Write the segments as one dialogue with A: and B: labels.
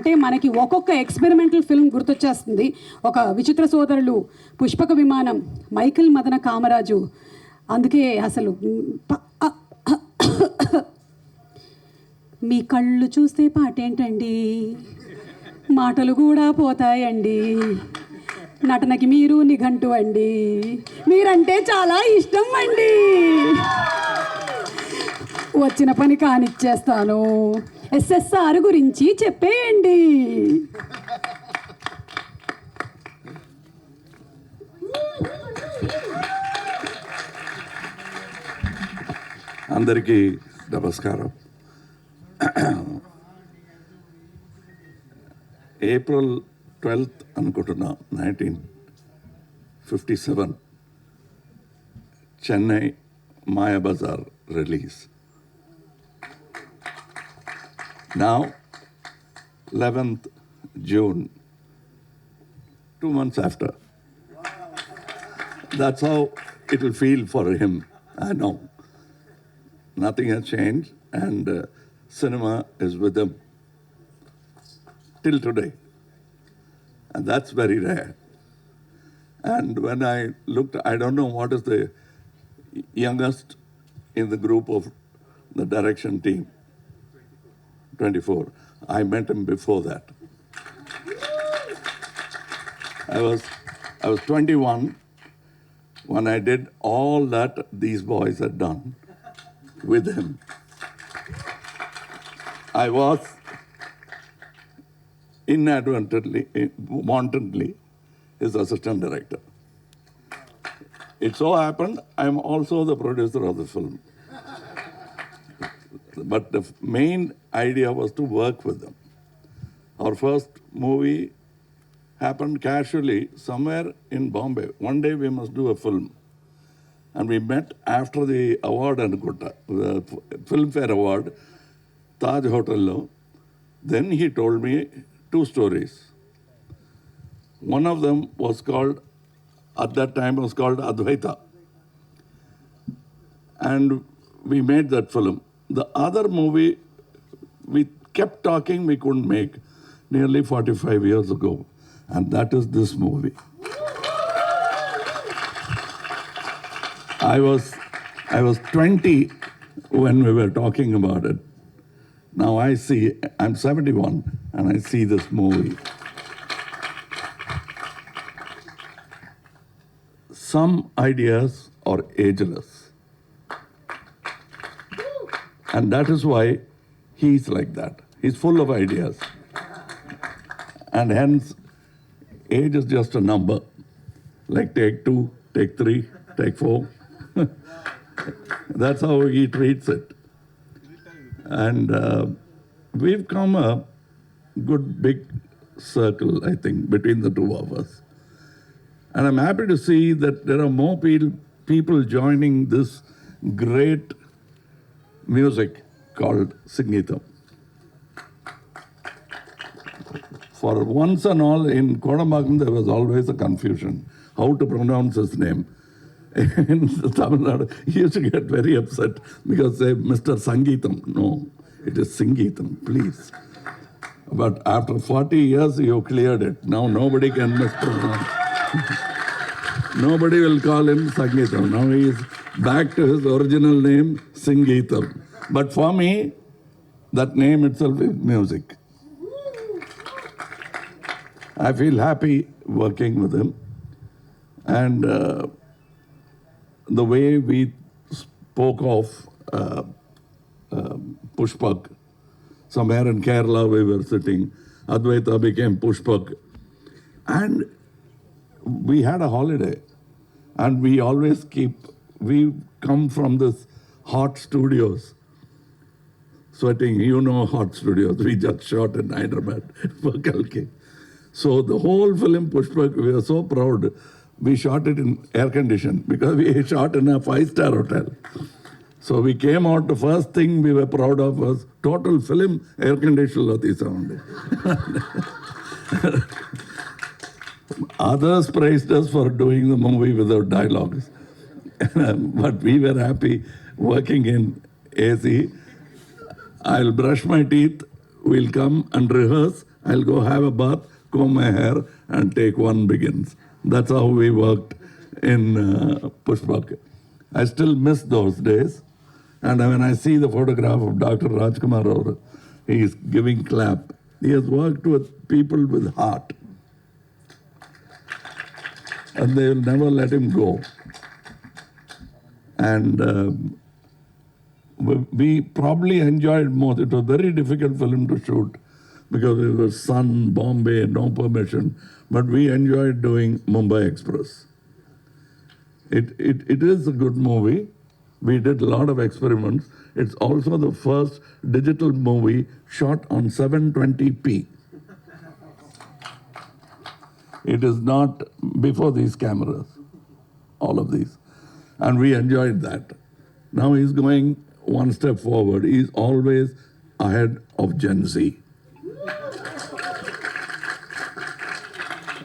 A: అంటే మనకి ఒక్కొక్క ఎక్స్పెరిమెంటల్ ఫిల్మ్ గుర్తొచ్చేస్తుంది. ఒక విచిత్ర సోదరులు, పుష్పక విమానం, మైకిల్ మదన కామరాజు. అందుకే అసలు మీ కళ్ళు చూస్తే పాటేంటండి, మాటలు కూడా పోతాయండి, నటనకి మీరు నిఘంటు అండి, మీరంటే చాలా ఇష్టం అండి, వచ్చిన పని కానిచ్చేస్తాను, SSR గురించి చెప్పేయండి.
B: అందరికీ నమస్కారం. April 12th అనుకుంటున్నా 1957 Chennai Mayabazar release. Now 11th June, 2 months after. That's how it will feel for him. I know nothing has changed, and cinema is with him till today, and that's very rare. And when I looked, I don't know what is the youngest in the group of the direction team. 24. I met him before that. I was 21 when I did all that these boys had done with him. I was inadvertently, wantonly, his assistant director. It so happened I am also the producer of the film. But the main idea was to work with them. Our first movie happened casually somewhere in Bombay. One day we must do a film. And we met after the award and the Filmfare Award, Taj Hotel. Then he told me 2 stories. One of them was called, at that time was called Advaita. And we made that film. The other movie, we kept talking, we couldn't make, nearly 45 years ago. And that is this movie. I was 20 when we were talking about it. Now I'm 71 and I see this movie. Some ideas are ageless. And that is why he's like that. He's full of ideas. And hence, age is just a number. Like take 2, take 3, take 4. That's how he treats it. And we've come a good big circle, I think, between the two of us. And I'm happy to see that there are more people joining this great music called Geetham. For once and all, in Kodambakam there was always a confusion how to pronounce his name. In Tamil Nadu, he used to get very upset because say Mr. Sangeetham. No, it is Geetham, please. But after 40 years, you cleared it. Now nobody can mispronounce. Nobody will call him Sangeetham. Now he is back to his original name, Geetham. But for me, that name itself is music. I feel happy working with him. And the way we spoke of Pushpak, somewhere in Kerala we were sitting, Advaita became Pushpak. And we had a holiday. And we always we come from this hot studios. Sweating, you know hot studios. We just shot in Hyderabad for Kalki. So the whole film Pushpak, we were so proud. We shot it in air condition because we shot in a 5-star hotel. So we came out, the first thing we were proud of was total film air conditioned sound. Others praised us for doing the movie without dialogues. But we were happy working in AC. I'll brush my teeth, we'll come and rehearse I'll go have a bath, comb my hair, and take one begins. That's how we worked in Pushpak. I still miss those days. And when I see the photograph of Dr. Rajkumar Raur, he is giving clap. He has worked with people with heart. And they will never let him go. And we probably enjoyed most. It was a very difficult film to shoot because it was sun, Bombay, no permission. But we enjoyed doing Mumbai Express. It is a good movie. We did a lot of experiments. It's also the first digital movie shot on 720p. It is not before these cameras, all of these. And we enjoyed that. Now he's going one step forward. He's always ahead of Gen Z.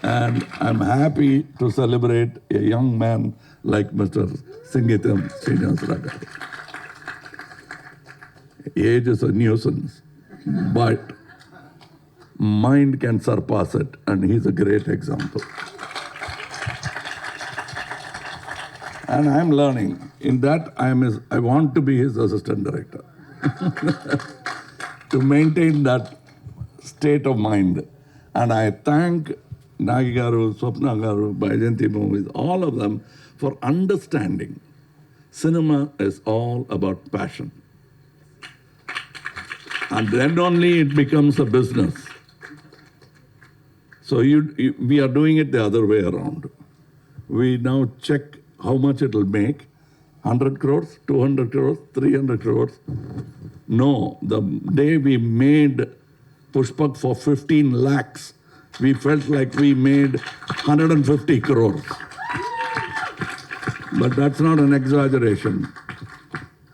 B: And I'm happy to celebrate a young man like Mr. Geetham Srinivasaragadu. Age is a nuisance, but mind can surpass it, and he's a great example. And I'm learning. In that, I want to be his assistant director. To maintain that state of mind. And I thank Nagi Garu, Swapna Garu, Baijanti Movies, all of them for understanding. Cinema is all about passion. And then only it becomes a business. So we are doing it the other way around. We now check how much it will make. 100 crores, 200 crores, 300 crores. No, the day we made Pushpak for 15 lakhs, we felt like we made 150 crores. But that's not an exaggeration.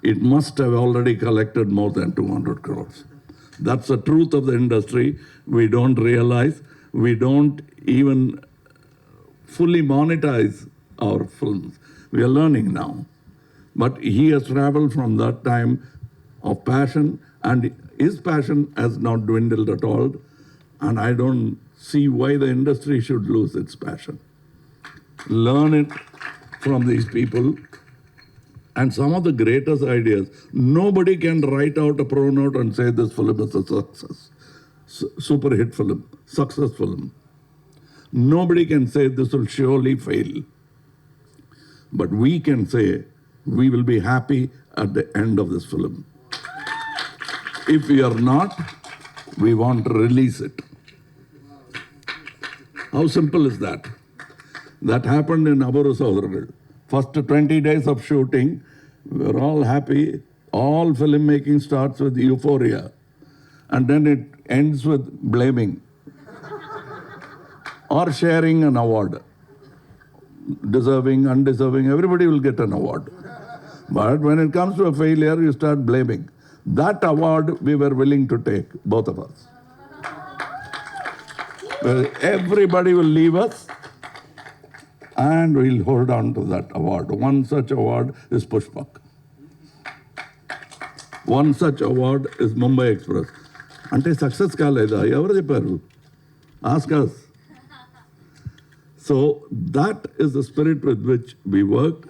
B: It must have already collected more than 200 crores. That's the truth of the industry. We don't realize. We don't even fully monetize our films. We are learning now. But he has traveled from that time of passion, and his passion has not dwindled at all. And I don't see why the industry should lose its passion. Learn it from these people. And some of the greatest ideas, nobody can write out a pro note and say this film is a success. Super hit film, success film. Nobody can say this will surely fail. But we can say we will be happy at the end of this film. If we are not, we want to release it. How simple is that? That happened in Abaru Sodaral. First 20 days of shooting, we're all happy. All filmmaking starts with euphoria. And then it ends with blaming or sharing an award. Deserving, undeserving, everybody will get an award. But when it comes to a failure, you start blaming. That award we were willing to take, both of us. Well, everybody will leave us and we'll hold on to that award. One such award is Pushpak. One such award is Mumbai Express. Ante success kaleda, evaru chepparu? Ask us. So that is the spirit with which we work,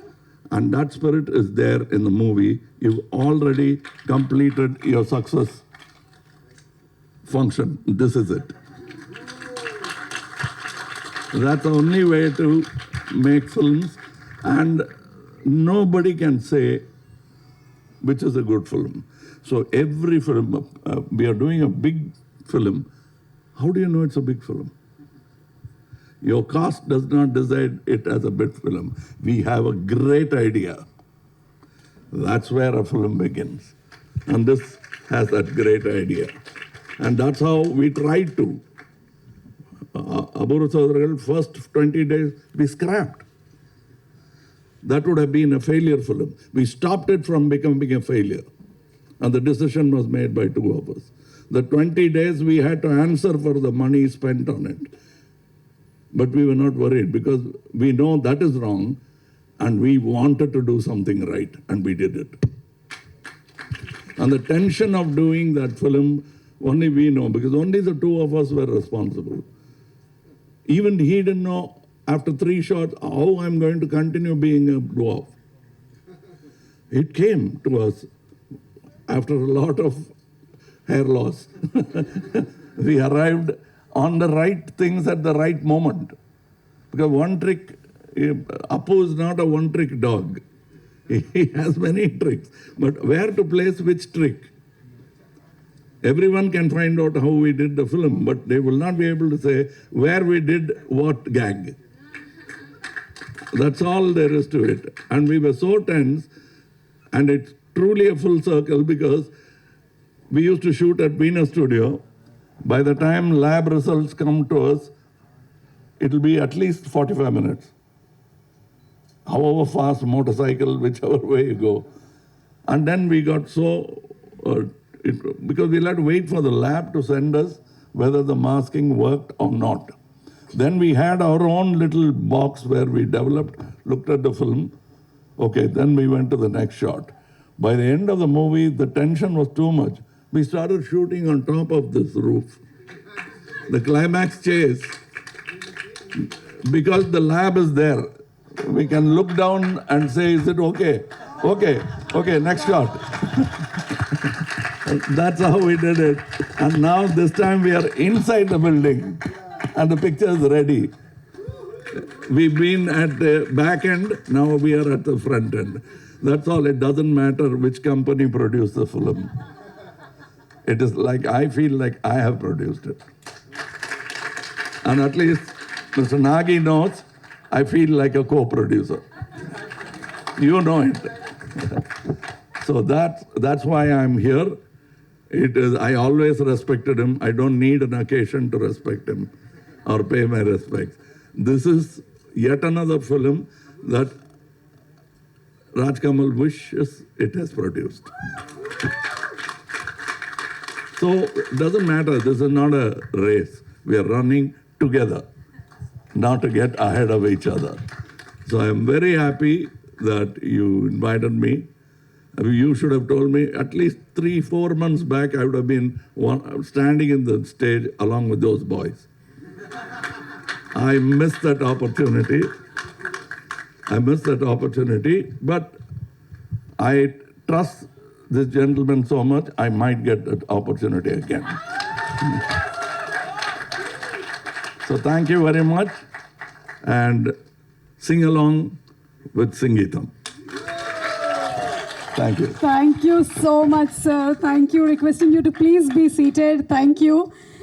B: and that spirit is there in the movie. You've already completed your success function. This is it. That's the only way to make films, and nobody can say which is a good film. So every film, we are doing a big film. How do you know it's a big film? Your cast does not decide it as a big film. We have a great idea. That's where a film begins. And this has that great idea. And that's how we tried to. Aburu Sodaral, first 20 days, we scrapped. That would have been a failure film. We stopped it from becoming a failure. And the decision was made by two of us. The 20 days we had to answer for the money spent on it. But we were not worried because we know that is wrong and we wanted to do something right, and we did it. And the tension of doing that film only we know, because only the two of us were responsible. Even he didn't know after 3 shots how I'm going to continue being a dwarf. It came to us after a lot of hair loss. We arrived on the right things at the right moment. Because one trick, Apu is not a one-trick dog. He has many tricks. But where to place which trick? Everyone can find out how we did the film, but they will not be able to say where we did what gag. That's all there is to it. And we were so tense, and it's truly a full circle because we used to shoot at Venus Studio. By the time lab results come to us, it'll be at least 45 minutes. However fast motorcycle, whichever way you go. And then we got so, because we'll have to wait for the lab to send us whether the masking worked or not. Then we had our own little box where we developed, looked at the film. Okay, then we went to the next shot. By the end of the movie, the tension was too much. We started shooting on top of this roof. The climax chase, because the lab is there, we can look down and say, is it okay? Okay, next shot. That's how we did it. And now this time we are inside the building and the picture is ready. We've been at the back end, now we are at the front end. That's all. It doesn't matter which company produced the film. It is like, I feel like I have produced it. And at least Mr. Nagi knows, I feel like a co-producer. You know it. So that's why I'm here. It is, I always respected him. I don't need an occasion to respect him or pay my respects. This is yet another film that Raj Kamal wishes it has produced. So it doesn't matter. This is not a race. We are running together, not to get ahead of each other. So I'm very happy that you invited me. You should have told me at least 3-4 months back, I would have been standing in the stage along with those boys. I missed that opportunity. But I trust this gentleman so much, I might get that opportunity again. So thank you very much, and sing along with Geetham. Thank you.
A: Thank you so much, sir. Thank you. Requesting you to please be seated. Thank you.